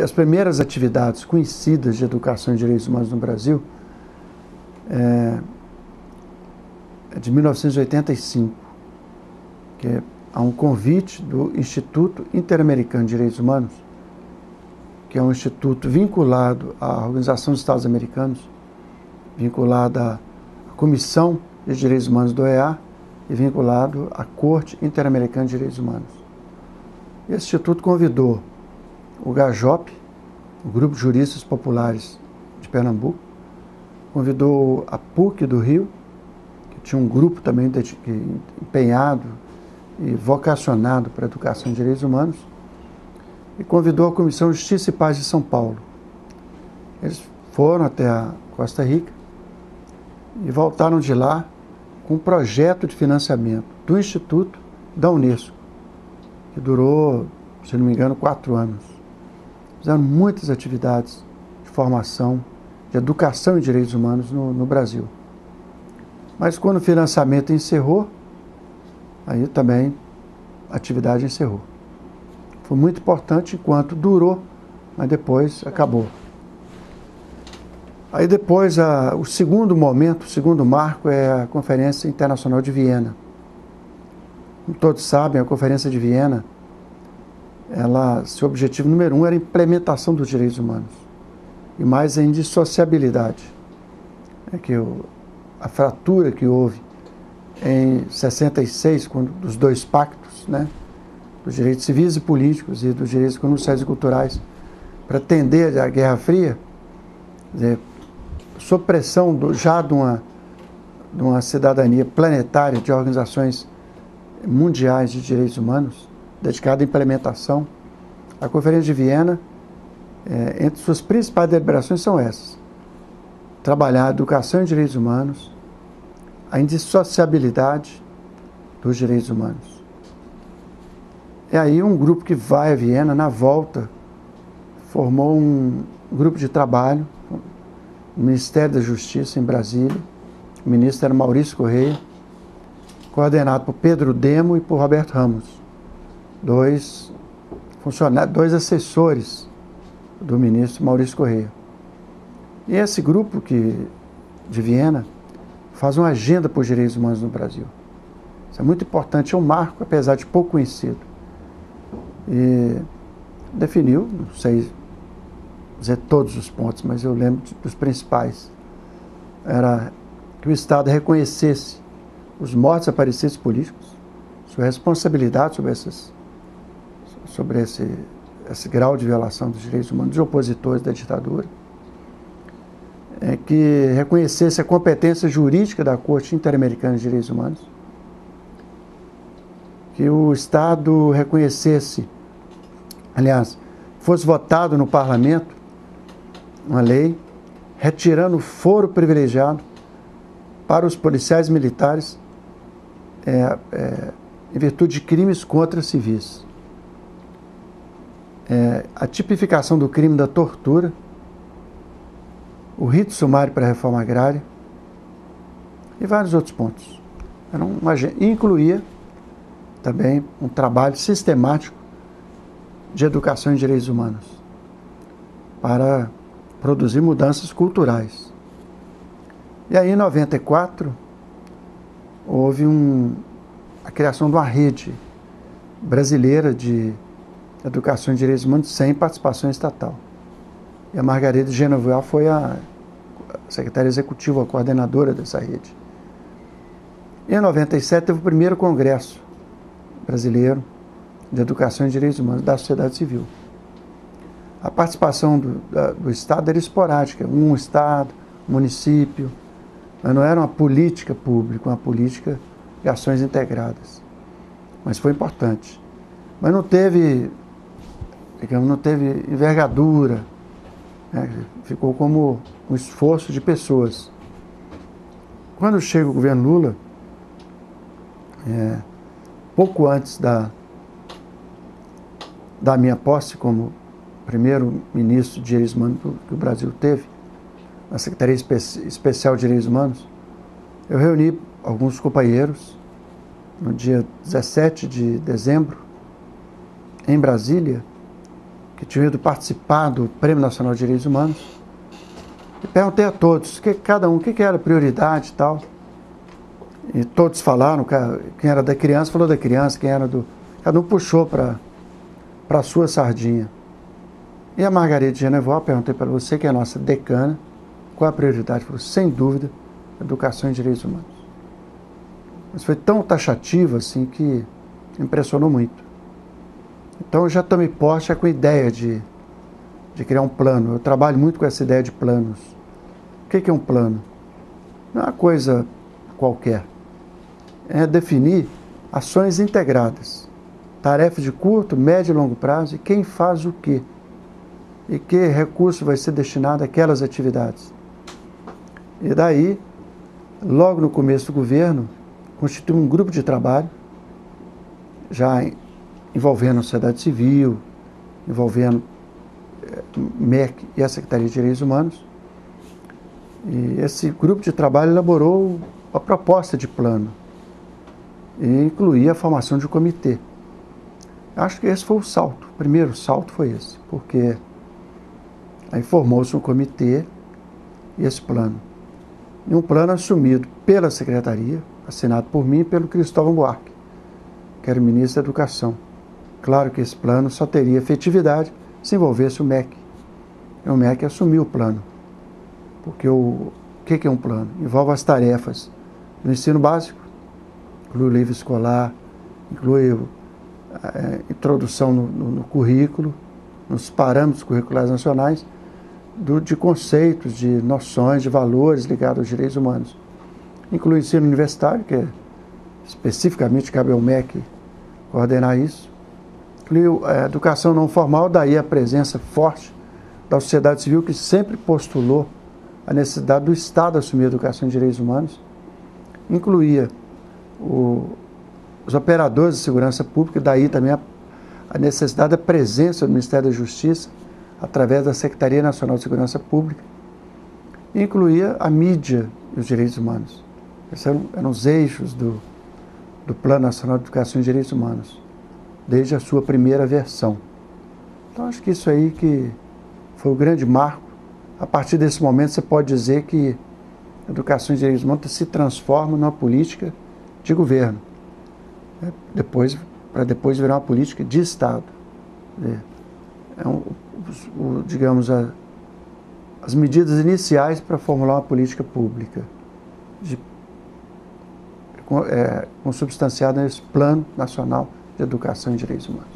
as primeiras atividades conhecidas de educação em direitos humanos no Brasil é de 1985, que há um convite do Instituto Interamericano de Direitos Humanos, que é um instituto vinculado à Organização dos Estados Americanos, vinculado à Comissão de Direitos Humanos do OEA e vinculado à Corte Interamericana de Direitos Humanos. Esse instituto convidou o GAJOP, o Grupo de Juristas Populares de Pernambuco, convidou a PUC do Rio, que tinha um grupo também empenhado e vocacionado para a educação em direitos humanos, e convidou a Comissão de Justiça e Paz de São Paulo. Eles foram até a Costa Rica e voltaram de lá com um projeto de financiamento do Instituto da Unesco, que durou, se não me engano, 4 anos. Fizeram muitas atividades de formação, de educação em direitos humanos no Brasil. Mas quando o financiamento encerrou, aí também a atividade encerrou. Foi muito importante enquanto durou, mas depois acabou. Aí depois, o segundo momento, o segundo marco é a Conferência Internacional de Viena. Como todos sabem, a Conferência de Viena, seu objetivo número 1 era a implementação dos direitos humanos, e mais a indissociabilidade. A fratura que houve em 66, dos dois pactos, né, dos direitos civis e políticos e dos direitos econômicos, sociais e culturais, para atender à Guerra Fria, quer dizer, sob pressão já de uma cidadania planetária de organizações mundiais de direitos humanos, dedicada à implementação, a Conferência de Viena, entre suas principais deliberações são essas: trabalhar a educação em direitos humanos, a indissociabilidade dos direitos humanos. E aí um grupo que vai a Viena, na volta, formou um grupo de trabalho no Ministério da Justiça, em Brasília. O ministro era Maurício Correia, coordenado por Pedro Demo e por Roberto Ramos, dois assessores do ministro Maurício Correia. E esse grupo de Viena faz uma agenda por direitos humanos no Brasil. Isso é muito importante, é um marco, apesar de pouco conhecido. E definiu, não sei dizer todos os pontos, mas eu lembro dos principais. Era que o Estado reconhecesse os mortos desaparecidos políticos, sua responsabilidade sobre esse grau de violação dos direitos humanos dos opositores da ditadura, que reconhecesse a competência jurídica da Corte Interamericana de Direitos Humanos, que o Estado reconhecesse, aliás, fosse votado no Parlamento uma lei retirando o foro privilegiado para os policiais militares em virtude de crimes contra civis. A tipificação do crime da tortura, o rito sumário para a reforma agrária e vários outros pontos. Incluía também um trabalho sistemático de educação em direitos humanos para produzir mudanças culturais. E aí, em 94, houve a criação de uma rede brasileira de educação em direitos humanos sem participação estatal. E a Margarida Genovel foi a secretária executiva, a coordenadora dessa rede. E em 97 teve o primeiro congresso brasileiro de educação em direitos humanos da sociedade civil. A participação do Estado era esporádica, um Estado, um município, mas não era uma política pública, uma política de ações integradas. Mas foi importante. Mas não teve envergadura, né? Ficou como um esforço de pessoas. Quando chega o governo Lula, pouco antes da minha posse como primeiro ministro de Direitos Humanos que o Brasil teve, na Secretaria Especial de Direitos Humanos, eu reuni alguns companheiros no dia 17 de dezembro, em Brasília, que tinham ido participar do Prêmio Nacional de Direitos Humanos, e perguntei a todos, cada um, o que era prioridade e tal. E todos falaram, quem era da criança falou da criança, quem era do... Cada um puxou para a sua sardinha. E a Margaride Genevois, perguntei para você, que é a nossa decana, qual a prioridade? Falou, sem dúvida, educação e direitos humanos. Mas foi tão taxativo assim que impressionou muito. Então eu já tomei posse com a ideia de criar um plano. Eu trabalho muito com essa ideia de planos. O que é um plano? Não é uma coisa qualquer. É definir ações integradas. Tarefas de curto, médio e longo prazo e quem faz o quê. E que recurso vai ser destinado àquelas atividades. E daí, logo no começo do governo, constitui um grupo de trabalho, já envolvendo a sociedade civil, envolvendo MEC e a Secretaria de Direitos Humanos. E esse grupo de trabalho elaborou a proposta de plano e incluía a formação de um comitê. Acho que esse foi o salto, o primeiro salto foi esse, porque aí formou-se um comitê e esse plano. E um plano assumido pela Secretaria, assinado por mim e pelo Cristóvão Buarque, que era o ministro da Educação. Claro que esse plano só teria efetividade se envolvesse o MEC. E o MEC assumiu o plano. Porque o que é um plano? Envolve as tarefas do ensino básico, inclui o livro escolar, inclui a introdução no currículo, nos parâmetros curriculares nacionais, de conceitos, de noções, de valores ligados aos direitos humanos. Inclui o ensino universitário, que especificamente cabe ao MEC coordenar isso. Inclui a educação não formal, daí a presença forte da sociedade civil, que sempre postulou a necessidade do Estado assumir a educação em direitos humanos. Incluía os operadores de segurança pública, daí também a necessidade da presença do Ministério da Justiça, através da Secretaria Nacional de Segurança Pública, e incluía a mídia e os direitos humanos. Esses eram os eixos do Plano Nacional de Educação e Direitos Humanos, desde a sua primeira versão. Então, acho que isso aí que foi o grande marco. A partir desse momento, você pode dizer que a educação e direitos humanos se transforma numa política de governo, para depois virar uma política de Estado. Digamos, as medidas iniciais para formular uma política pública, consubstanciada nesse Plano Nacional de Educação e Direitos Humanos.